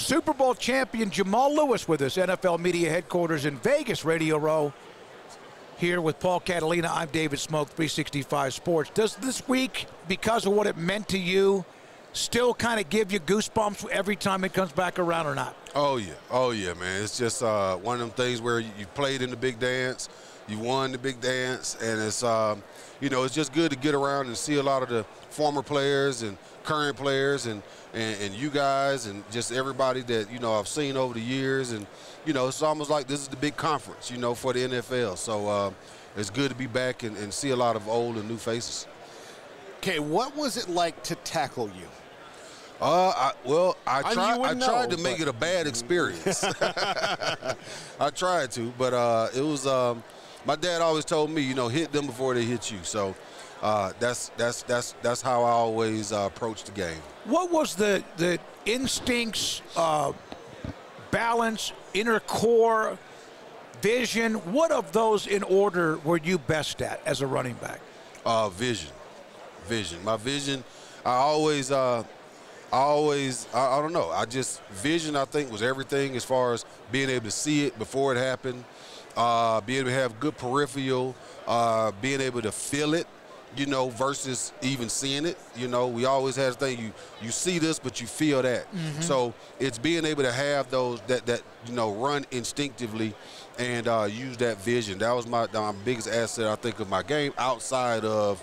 Super Bowl champion Jamal Lewis with us, NFL Media Headquarters in Vegas, Radio Row. Here with Paul Catalina, I'm David Smoke, 365 Sports. Does this week, because of what it meant to you, still kind of give you goosebumps every time it comes back around or not? Oh, yeah, man. It's just one of them things where you played in the big dance, you won the big dance, and it's, it's just good to get around and see a lot of the former players and current players and you guys and just everybody that, I've seen over the years. And, it's almost like this is the big conference, for the NFL. So it's good to be back and see a lot of old and new faces. Okay, what was it like to tackle you? I tried to make it a bad experience. I tried to, but it was my dad always told me, hit them before they hit you. So that's how I always approach the game. What was the instincts, balance, inner core, vision? What of those in order were you best at as a running back? Vision. My vision, I don't know. Vision, I think, was everything as far as being able to see it before it happened, being able to have good peripheral, being able to feel it, versus even seeing it. We always had a thing, you see this, but you feel that. Mm-hmm. So it's being able to have those that run instinctively and use that vision. That was my biggest asset, I think, of my game, outside of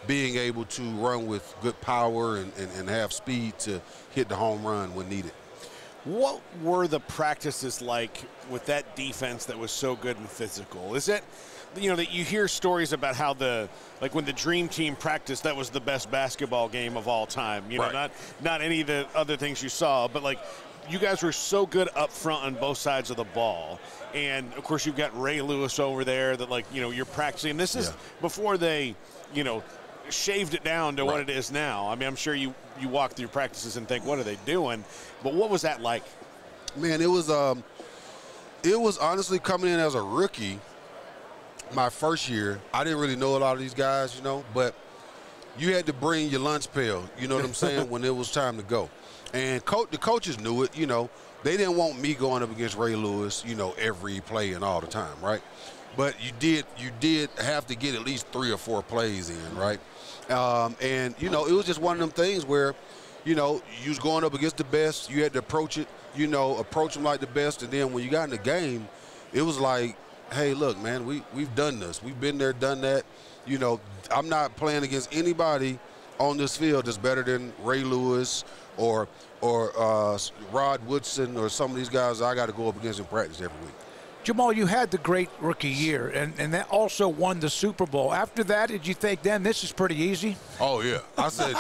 being able to run with good power and have speed to hit the home run when needed. What were the practices like with that defense that was so good and physical? Is it, that you hear stories about how when the Dream Team practiced, that was the best basketball game of all time. Right. Not any of the other things you saw, but you guys were so good up front on both sides of the ball. And of course you've got Ray Lewis over there that you're practicing. This is before they, shaved it down to what it is now. I mean, I'm sure you walk through practices and think, what are they doing? But what was that like? Man, it was honestly coming in as a rookie my first year. I didn't really know a lot of these guys, but you had to bring your lunch pail, you know what I'm saying, when it was time to go. And the coaches knew it, They didn't want me going up against Ray Lewis, every play and all the time, right? But you did have to get at least 3 or 4 plays in, right? And, it was just one of them things where, you was going up against the best. You had to approach it, approach them like the best. And then when you got in the game, it was like, hey, look, man, we've done this. We've been there, done that. I'm not playing against anybody on this field that's better than Ray Lewis or Rod Woodson or some of these guys I got to go up against in practice every week. Jamal, you had the great rookie year, and that also won the Super Bowl. After that, did you think, then this is pretty easy? Oh, yeah. I said,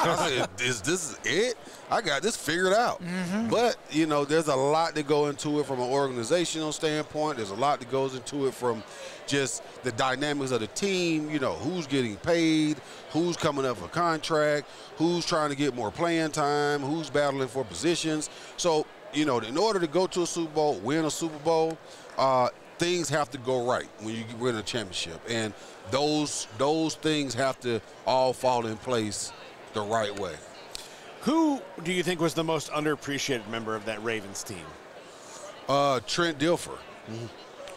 this is it? I got this figured out. Mm-hmm. But, there's a lot that go into it from an organizational standpoint. There's a lot that goes into it from just the dynamics of the team, who's getting paid, who's coming up for contract, who's trying to get more playing time, who's battling for positions. So, in order to go to a Super Bowl, win a Super Bowl, things have to go right when you win a championship, and those things have to all fall in place the right way. Who do you think was the most underappreciated member of that Ravens team? Trent Dilfer. Mm-hmm.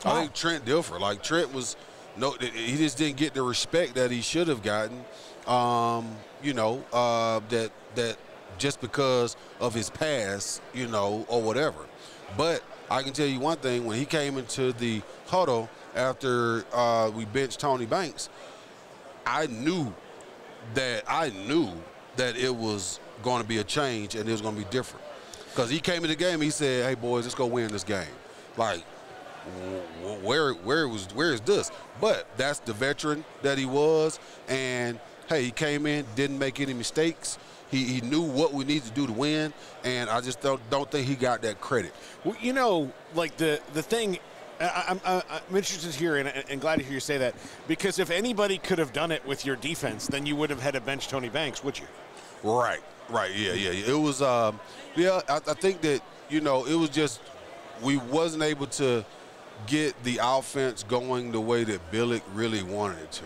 I think Trent Dilfer. Trent was he just didn't get the respect that he should have gotten. That just because of his past, or whatever. But I can tell you one thing, when he came into the huddle after we benched Tony Banks, I knew that it was going to be a change and it was going to be different. Because he came in the game, he said, hey, boys, let's go win this game. Where is this? But that's the veteran that he was. And, hey, he came in, didn't make any mistakes. He knew what we needed to do to win, and I just don't think he got that credit. Well, the thing, I'm interested to hear and glad to hear you say that, because if anybody could have done it with your defense, then you would have had to bench Tony Banks, would you? Right, yeah. It was, I think that, it was just we wasn't able to get the offense going the way that Billick really wanted it to.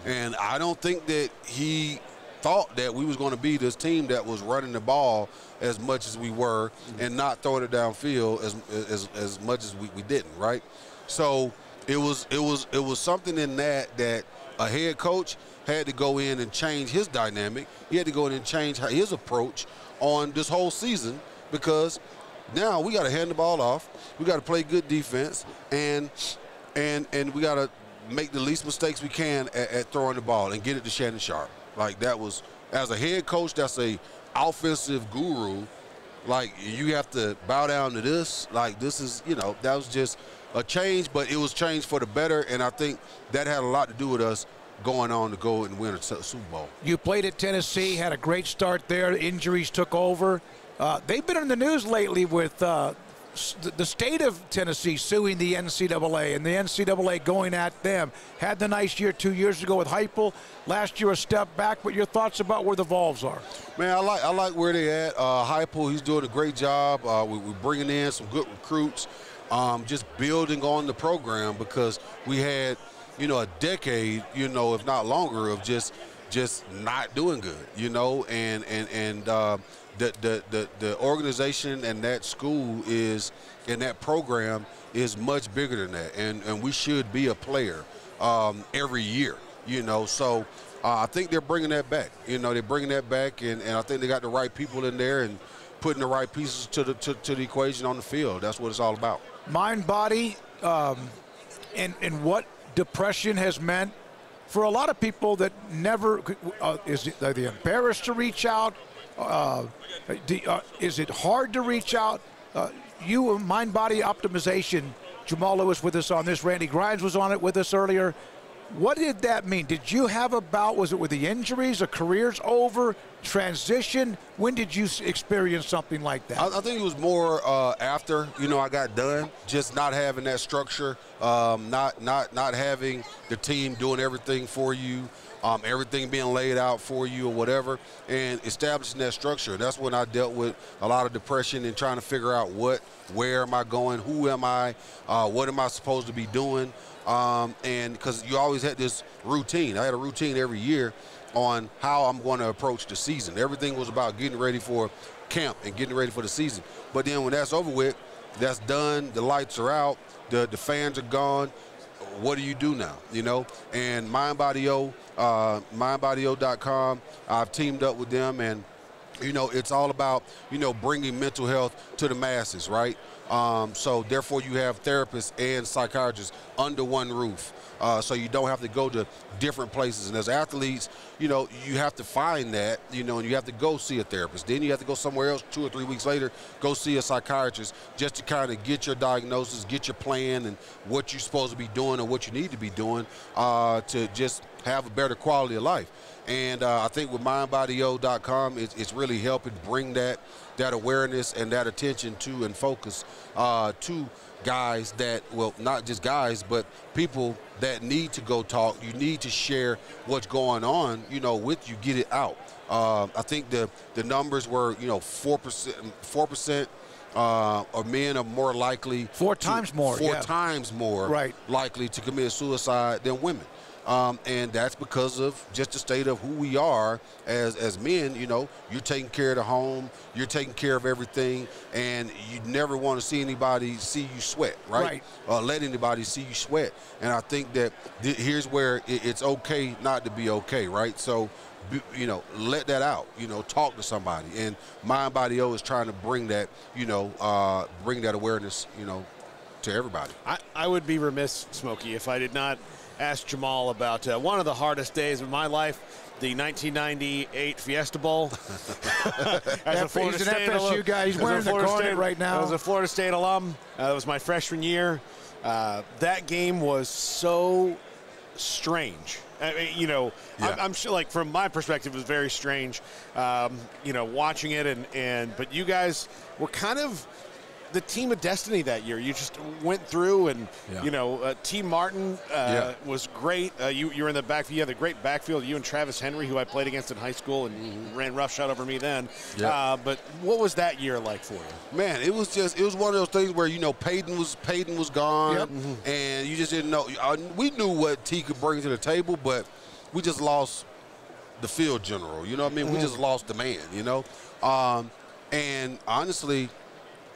And I don't think that he thought that we was going to be this team that was running the ball as much as we were and not throwing it downfield as much as we didn't, right? So it was something in that a head coach had to go in and change his dynamic. He had to go in and change his approach on this whole season, because now we got to hand the ball off. We got to play good defense, and we got to make the least mistakes we can at throwing the ball and get it to Shannon Sharp. Like, that was, as a head coach, that's a offensive guru. Like, you have to bow down to this. Like, this is, that was just a change, but it was change for the better, and I think that had a lot to do with us going on to go and win a Super Bowl. You played at Tennessee, had a great start there. Injuries took over. They've been in the news lately with the state of Tennessee suing the NCAA, and the NCAA going at them. Had the nice year 2 years ago with Heupel. Last year a step back, but your thoughts about where the Vols are? Man, I like where they at. Heupel, he's doing a great job. We're bringing in some good recruits, just building on the program, because we had, a decade, if not longer, of just not doing good, and the organization and that school and that program is much bigger than that, and we should be a player every year, So I think they're bringing that back. They're bringing that back, and I think they got the right people in there and putting the right pieces to the equation on the field. That's what it's all about. Mind, body, and what depression has meant for a lot of people that never are they embarrassed to reach out? Is it hard to reach out? You, mind body optimization, Jamal Lewis with us on this. Randy Grimes was on it with us earlier. What did that mean? Did you have a bout? Was it with the injuries? A career's over? Transition? When did you experience something like that? I think it was more after, I got done. Just not having that structure, not having the team doing everything for you, everything being laid out for you or whatever, and establishing that structure. That's when I dealt with a lot of depression and trying to figure out where am I going, who am I, what am I supposed to be doing, and because you always had this routine. I had a routine every year on how I'm going to approach the season. Everything was about getting ready for camp and getting ready for the season. But then when that's over with, that's done, the lights are out, the fans are gone. What do you do now, And MindBodyO, MindBodyO.com, I've teamed up with them, and, it's all about, bringing mental health to the masses, right? So therefore you have therapists and psychiatrists under one roof. So you don't have to go to different places. And as athletes, you have to find that, and you have to go see a therapist. Then you have to go somewhere else 2 or 3 weeks later, go see a psychiatrist just to kind of get your diagnosis, get your plan and what you're supposed to be doing or what you need to be doing to just have a better quality of life. And I think with MindBodyO.com, it's really helping bring that awareness and that attention to and focus to guys that, well, not just guys, but people that need to go talk. You need to share what's going on, with you, get it out. I think the numbers were, 4% or men are more likely. Four times more right, likely to commit suicide than women. And that's because of just the state of who we are as men. You're taking care of the home, you're taking care of everything, and you never want to see anybody see you sweat, right? Let anybody see you sweat. And I think that here's where it's okay not to be okay, right? So, let that out, talk to somebody. And MindBodyO is trying to bring that, bring that awareness, to everybody. I would be remiss, Smokey, if I did not ask Jamal about one of the hardest days of my life, the 1998 Fiesta Bowl. As a Florida State FSU guy, he's wearing the garnet right now. As a Florida State alum, that was my freshman year. That game was so strange. I mean, I'm sure, like, from my perspective, it was very strange, watching it. But you guys were kind of the team of destiny that year. You just went through, and T. Martin was great. You were in the backfield. You had a great backfield. You and Travis Henry, who I played against in high school and ran roughshod over me then. But what was that year like for you? Man, it was one of those things where Peyton was gone, and you just didn't know. We knew what T could bring to the table, but we just lost the field general. You know what I mean? We just lost the man, you know? And honestly,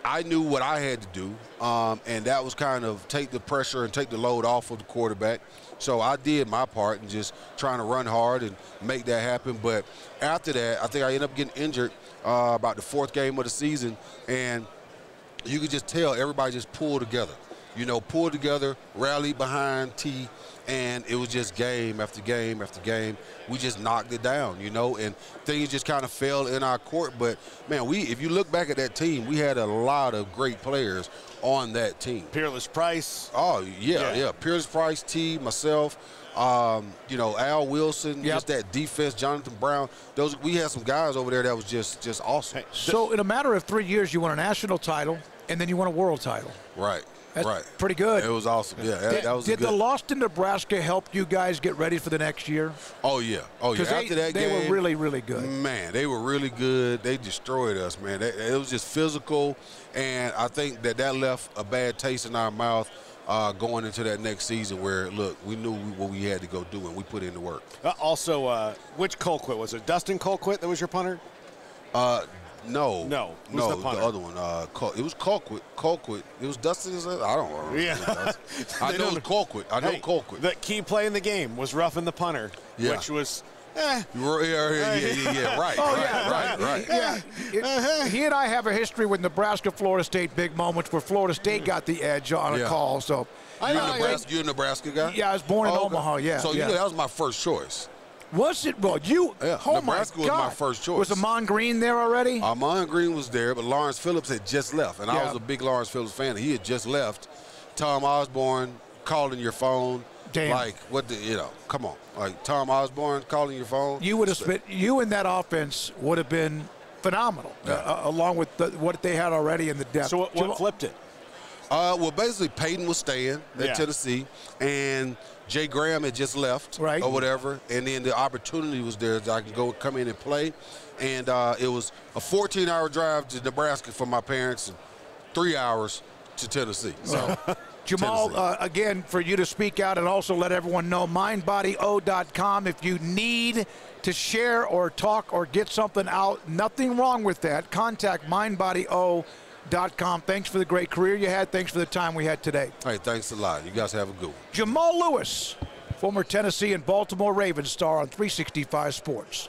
I knew what I had to do, and that was kind of take the pressure and take the load off of the quarterback. So I did my part and just trying to run hard and make that happen. But after that, I think I ended up getting injured about the 4th game of the season, and you could just tell everybody just pulled together. You know, pulled together, rallied behind T, and it was just game after game after game. We just knocked it down, you know, and things just kind of fell in our court. But, man, if you look back at that team, we had a lot of great players on that team. Peerless Price. Oh, yeah. Peerless Price, T, myself, you know, Al Wilson, just that defense, Jonathan Brown. We had some guys over there that was just awesome. So in a matter of 3 years, you won a national title, and then you won a world title. Right. That's pretty good. It was awesome. Yeah, that was Did the loss to Nebraska help you guys get ready for the next year? Oh, yeah. After that game, they were really, really good. Man, they were really good. They destroyed us, man. It was just physical, and I think that left a bad taste in our mouth going into that next season where, look, we knew what we had to go do, and we put in the work. Also, which Colquitt? Was it Dustin Colquitt that was your punter? No, the other one. It was Colquitt. It was Dustin. I don't know. Yeah, I know it was Colquitt. I know Colquitt. The key play in the game was roughing the punter, which was. Right. He and I have a history with Nebraska, Florida State, big moments where Florida State got the edge on a call. So you're a Nebraska guy? Yeah, I was born in Omaha. Yeah. So you know that was my first choice. Was it? Well, you. Yeah, oh Nebraska was my first choice. Was Amon Green there already? Amon Green was there, but Lawrence Phillips had just left, and I was a big Lawrence Phillips fan. He had just left. Tom Osborne calling your phone. Damn. Like, come on. Like, Tom Osborne calling your phone. You would have spent, you in that offense would have been phenomenal, along with what they had already in the depth. So what flipped it? Well, basically, Peyton was staying at Tennessee, and Jay Graham had just left or whatever, and then the opportunity was there that I could come in and play. And it was a 14-hour drive to Nebraska for my parents and 3 hours to Tennessee. So, Jamal, again, for you to speak out and also let everyone know, mindbodyo.com. If you need to share or talk or get something out, nothing wrong with that. Contact mindbodyo.com. Thanks for the great career you had. Thanks for the time we had today. Hey, thanks a lot. You guys have a good one. Jamal Lewis, former Tennessee and Baltimore Ravens star on 365 Sports.